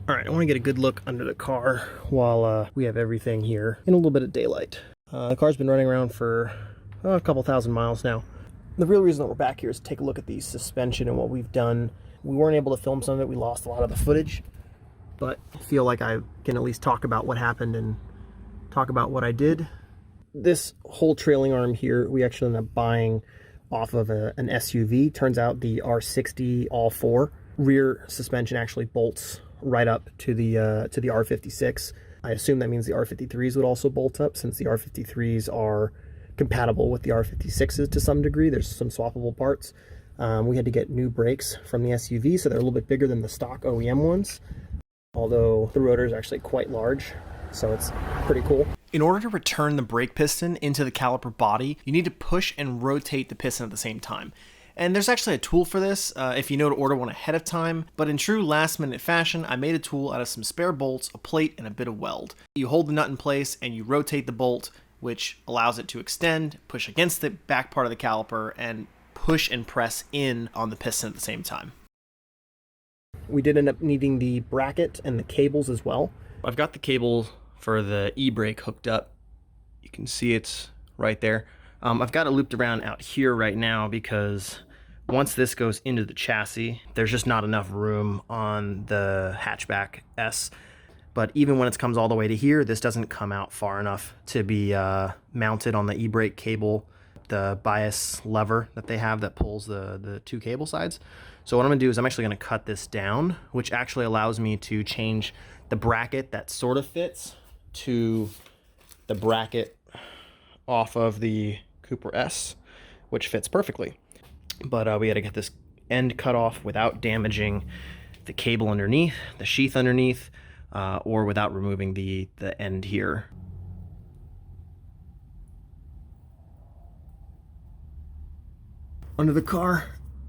All right, I want to get a good look under the car while we have everything here in a little bit of daylight. The car's been running around for a couple thousand miles now. The real reason that we're back here is to take a look at the suspension and what we've done. We weren't able to film some of it. We lost a lot of the footage, but I feel like I can at least talk about what happened and talk about what I did. This whole trailing arm here, we actually ended up buying off of an SUV. Turns out the R60 all-4 rear suspension actually bolts right up to the R56. I assume that means the R53s would also bolt up, since the R53s are compatible with the R56s to some degree. There's some swappable parts. We had to get new brakes from the SUV, so they're a little bit bigger than the stock OEM ones, although the rotor is actually quite large, so it's pretty cool. In order to return the brake piston into the caliper body, you need to push and rotate the piston at the same time. And there's actually a tool for this if you know to order one ahead of time, but in true last minute fashion, I made a tool out of some spare bolts, a plate, and a bit of weld. You hold the nut in place and you rotate the bolt, which allows it to extend, push against the back part of the caliper, and push and press in on the piston at the same time. We did end up needing the bracket and the cables as well. I've got the cable for the e-brake hooked up. You can see it's right there. I've got it looped around out here right now because once this goes into the chassis, there's just not enough room on the hatchback S. But even when it comes all the way to here, this doesn't come out far enough to be mounted on the e-brake cable, the bias lever that they have that pulls the two cable sides. So what I'm gonna do is I'm actually gonna cut this down, which actually allows me to change the bracket that sort of fits to the bracket off of the Cooper S, which fits perfectly. But we had to get this end cut off without damaging the cable underneath, the sheath underneath, or without removing the end here. Under the car,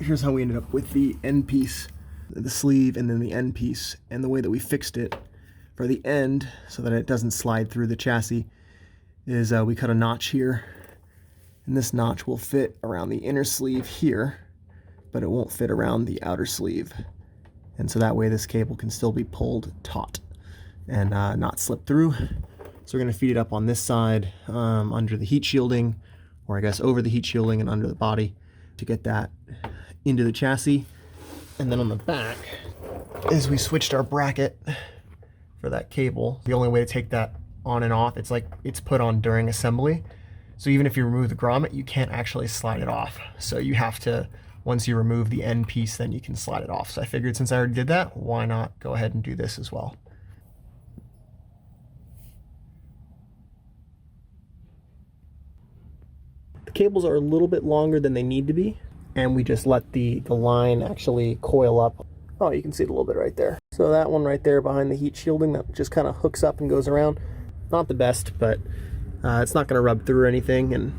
here's how we ended up with the end piece, the sleeve, and then the end piece. And the way that we fixed it for the end, so that it doesn't slide through the chassis, is we cut a notch here. And this notch will fit around the inner sleeve here, but it won't fit around the outer sleeve. And so that way this cable can still be pulled taut and not slip through. So we're gonna feed it up on this side under the heat shielding, or I guess over the heat shielding and under the body to get that into the chassis. And then on the back is we switched our bracket for that cable. The only way to take that on and off, it's like it's put on during assembly. So even if you remove the grommet, you can't actually slide it off. So you have to, once you remove the end piece, then you can slide it off. So I figured since I already did that, why not go ahead and do this as well. The cables are a little bit longer than they need to be, and we just let the line actually coil up. Oh, you can see it a little bit right there. So that one right there behind the heat shielding, that just kind of hooks up and goes around. Not the best, but it's not going to rub through anything, and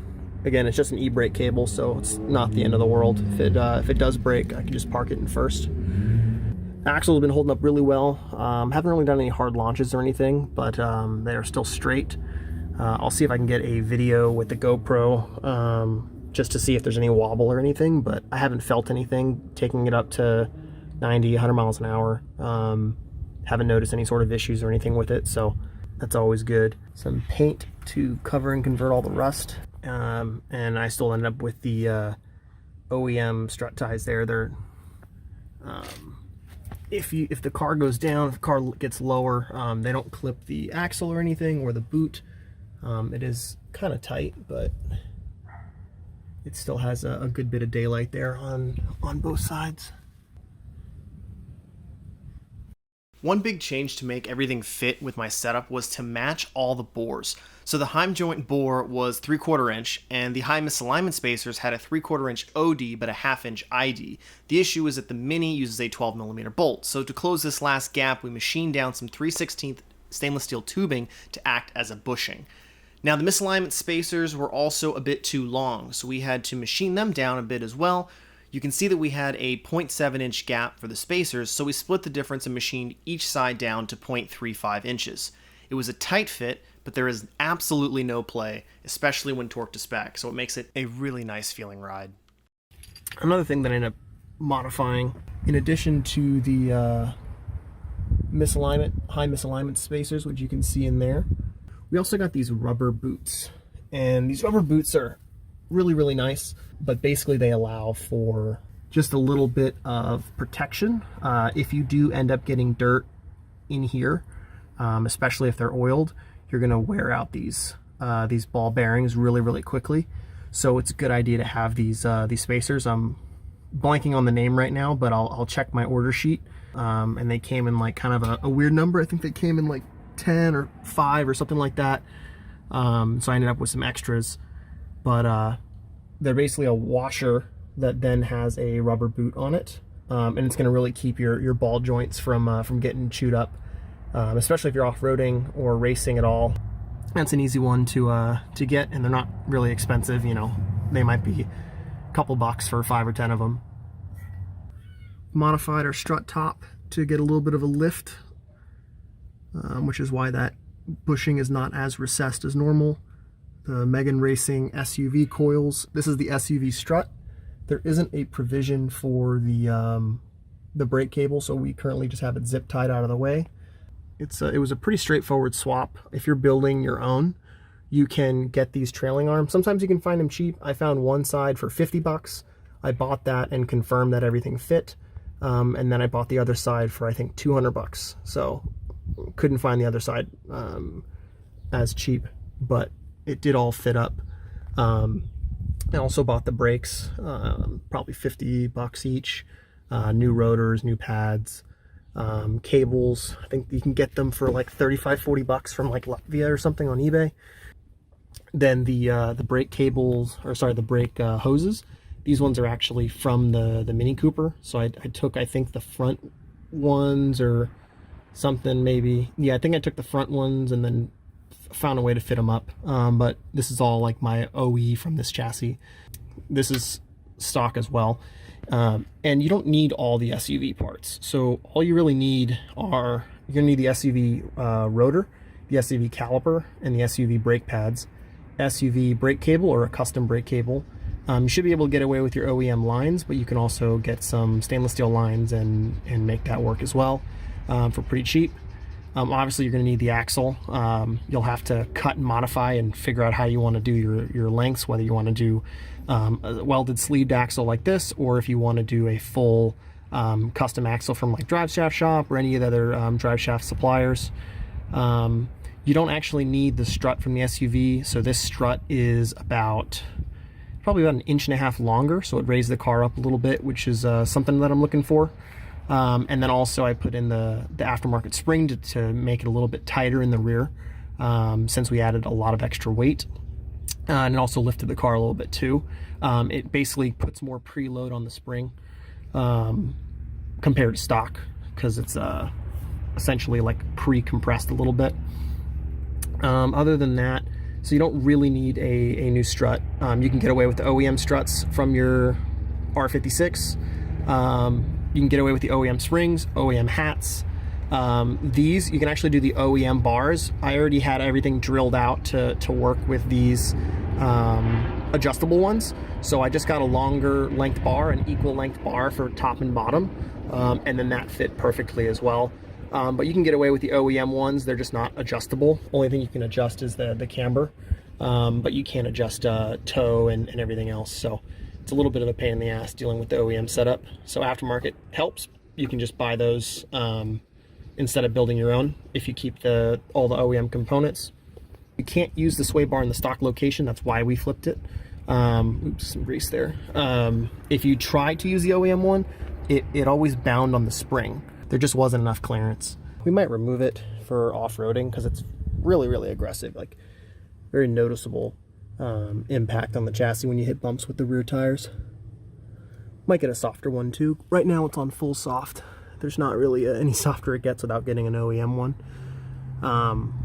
again, it's just an e-brake cable, so it's not the end of the world. If it does break, I can just park it in first. Axles have been holding up really well. Haven't really done any hard launches or anything, but they are still straight. I'll see if I can get a video with the GoPro just to see if there's any wobble or anything, but I haven't felt anything taking it up to 90, 100 miles an hour. Haven't noticed any sort of issues or anything with it, so that's always good. Some paint to cover and convert all the rust. And I still ended up with the OEM strut ties there. They're if the car goes down, if the car gets lower, they don't clip the axle or anything, or the boot. It is kind of tight, but it still has a good bit of daylight there on both sides. One big change to make everything fit with my setup was to match all the bores. So the heim joint bore was 3/4 inch, and the high misalignment spacers had a 3/4 inch OD but a 1/2 inch ID. The issue is that the Mini uses a 12mm bolt. So to close this last gap, we machined down some 3/16 stainless steel tubing to act as a bushing. Now the misalignment spacers were also a bit too long, so we had to machine them down a bit as well. You can see that we had a 0.7 inch gap for the spacers, so we split the difference and machined each side down to 0.35 inches. It was a tight fit, but there is absolutely no play, especially when torqued to spec, so it makes it a really nice feeling ride. Another thing that I ended up modifying, in addition to the misalignment, high misalignment spacers, which you can see in there. We also got these rubber boots, and these rubber boots are really, really nice, but basically they allow for just a little bit of protection. If you do end up getting dirt in here, especially if they're oiled, you're gonna wear out these ball bearings really, really quickly. So it's a good idea to have these spacers. I'm blanking on the name right now, but I'll check my order sheet. And they came in like kind of a weird number. I think they came in like 10 or 5 or something like that. So I ended up with some extras, but they're basically a washer that then has a rubber boot on it, and it's going to really keep your ball joints from getting chewed up, especially if you're off-roading or racing at all. That's an easy one to get, and they're not really expensive. You know, they might be a couple bucks for 5 or 10 of them. Modified our strut top to get a little bit of a lift, which is why that bushing is not as recessed as normal. The Megan Racing SUV coils. This is the SUV strut. There isn't a provision for the brake cable, so we currently just have it zip tied out of the way. It was a pretty straightforward swap. If you're building your own, you can get these trailing arms. Sometimes you can find them cheap. I found one side for 50 bucks. I bought that and confirmed that everything fit. And then I bought the other side for, I think, 200 bucks. So couldn't find the other side as cheap, but it did all fit up. I also bought the brakes, probably 50 bucks each. New rotors, new pads, cables. I think you can get them for like 35, 40 bucks from like Latvia or something on eBay. Then the brake cables, or sorry, the brake hoses. These ones are actually from the Mini Cooper. So I took, I think, the front ones or something maybe. Yeah, I think I took the front ones and then found a way to fit them up. But this is all like my OE from this chassis. This is stock as well. And you don't need all the SUV parts. So all you really need are, you're gonna need the SUV rotor, the SUV caliper, and the SUV brake pads, SUV brake cable or a custom brake cable. You should be able to get away with your OEM lines, but you can also get some stainless steel lines and make that work as well for pretty cheap. Obviously, you're going to need the axle. You'll have to cut and modify and figure out how you want to do your lengths, whether you want to do a welded sleeved axle like this, or if you want to do a full custom axle from like Drive Shaft Shop or any of the other drive shaft suppliers. You don't actually need the strut from the SUV. So this strut is probably about 1.5 inches longer, so it raised the car up a little bit, which is something that I'm looking for. And then also I put in the aftermarket spring to make it a little bit tighter in the rear, since we added a lot of extra weight, and it also lifted the car a little bit too. It basically puts more preload on the spring compared to stock, because it's essentially like pre-compressed a little bit. Other than that, so you don't really need a new strut. You can get away with the OEM struts from your R56. You can get away with the OEM springs, OEM hats. These, you can actually do the OEM bars. I already had everything drilled out to work with these adjustable ones. So I just got a longer length bar, an equal length bar for top and bottom. And then that fit perfectly as well. But you can get away with the OEM ones. They're just not adjustable. Only thing you can adjust is the camber. But you can't adjust toe and everything else. So it's a little bit of a pain in the ass dealing with the OEM setup. So aftermarket helps. You can just buy those instead of building your own if you keep all the OEM components. You can't use the sway bar in the stock location. That's why we flipped it. Oops, some grease there. If you try to use the OEM one, it always bound on the spring. There just wasn't enough clearance. We might remove it for off-roading because it's really, really aggressive. Like, very noticeable impact on the chassis when you hit bumps with the rear tires. Might get a softer one too. Right now it's on full soft. There's not really any softer it gets without getting an OEM one.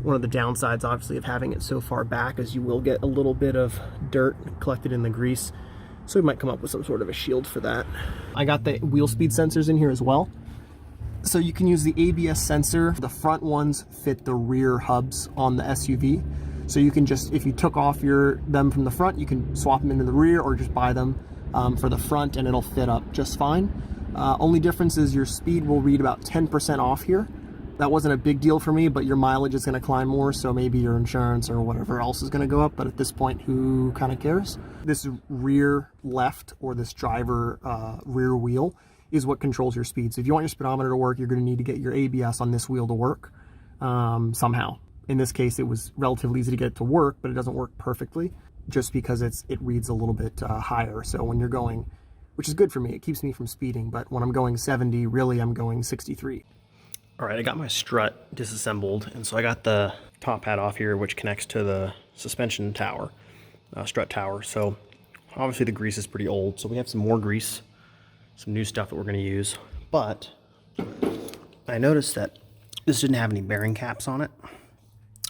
One of the downsides, obviously, of having it so far back is you will get a little bit of dirt collected in the grease. So we might come up with some sort of a shield for that. I got the wheel speed sensors in here as well. So you can use the ABS sensor. The front ones fit the rear hubs on the SUV. So you can just, if you took off them from the front, you can swap them into the rear or just buy them for the front and it'll fit up just fine. Only difference is your speed will read about 10% off here. that wasn't a big deal for me, but your mileage is going to climb more, so maybe your insurance or whatever else is going to go up. But at this point, who kind of cares? This rear left, or this driver rear wheel, is what controls your speed. So if you want your speedometer to work, you're going to need to get your ABS on this wheel to work somehow. In this case, it was relatively easy to get it to work, but it doesn't work perfectly just because it reads a little bit higher. So when you're going, which is good for me, it keeps me from speeding, but when I'm going 70, really I'm going 63. All right, I got my strut disassembled, and so I got the top hat off here, which connects to the suspension tower, strut tower. So obviously the grease is pretty old, so we have some more grease, some new stuff that we're going to use. But I noticed that this didn't have any bearing caps on it,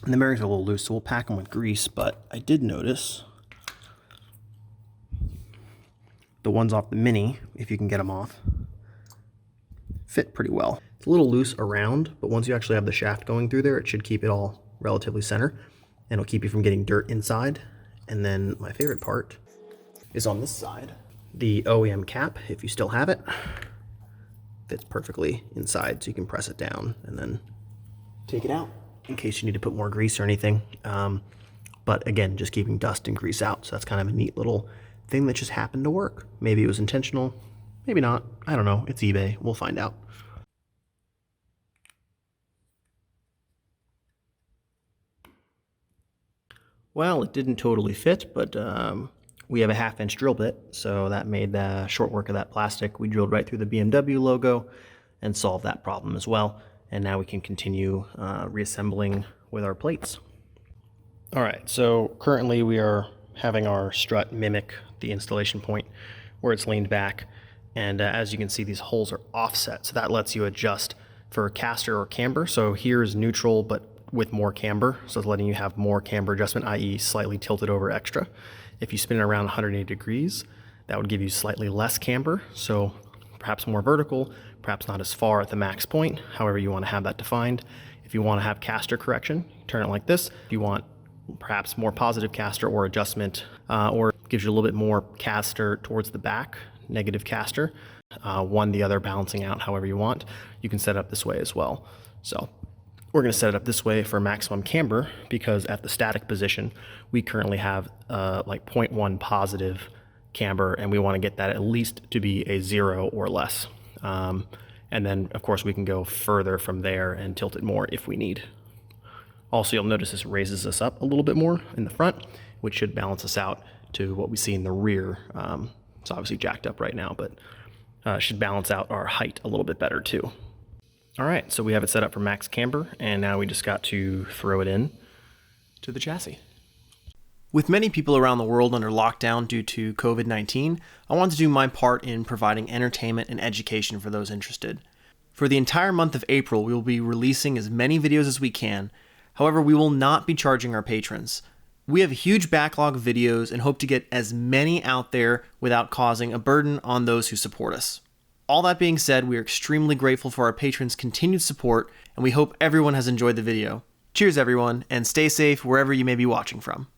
and the bearings are a little loose, so we'll pack them with grease. But I did notice the ones off the Mini, if you can get them off, fit pretty well. It's a little loose around, but once you actually have the shaft going through there, it should keep it all relatively center, and it'll keep you from getting dirt inside. And then my favorite part is on this side. The OEM cap, if you still have it, fits perfectly inside, so you can press it down and then take it out in case you need to put more grease or anything. But again, just keeping dust and grease out. So that's kind of a neat little thing that just happened to work. Maybe it was intentional, maybe not. I don't know. It's eBay. We'll find out. Well, it didn't totally fit, but we have a 1/2-inch drill bit, so that made short work of that plastic. We drilled right through the BMW logo and solved that problem as well. And now we can continue reassembling with our plates. All right, so currently we are having our strut mimic the installation point where it's leaned back. And as you can see, these holes are offset, so that lets you adjust for caster or camber. So here is neutral, but with more camber, so it's letting you have more camber adjustment, i.e. slightly tilted over extra. If you spin it around 180 degrees, that would give you slightly less camber, so perhaps more vertical, perhaps not as far at the max point, however you want to have that defined. If you want to have caster correction, turn it like this. If you want perhaps more positive caster or adjustment, or gives you a little bit more caster towards the back, negative caster, one the other balancing out however you want, you can set it up this way as well. So we're going to set it up this way for maximum camber because at the static position, we currently have like 0.1 positive camber, and we want to get that at least to be a 0 or less. And then, of course, we can go further from there and tilt it more if we need. Also, you'll notice this raises us up a little bit more in the front, which should balance us out to what we see in the rear. It's obviously jacked up right now, but should balance out our height a little bit better too. All right, so we have it set up for max camber, and now we just got to throw it in to the chassis. With many people around the world under lockdown due to COVID-19, I want to do my part in providing entertainment and education for those interested. For the entire month of April, we will be releasing as many videos as we can. However, we will not be charging our patrons. We have a huge backlog of videos and hope to get as many out there without causing a burden on those who support us. All that being said, we are extremely grateful for our patrons' continued support, and we hope everyone has enjoyed the video. Cheers everyone, and stay safe wherever you may be watching from.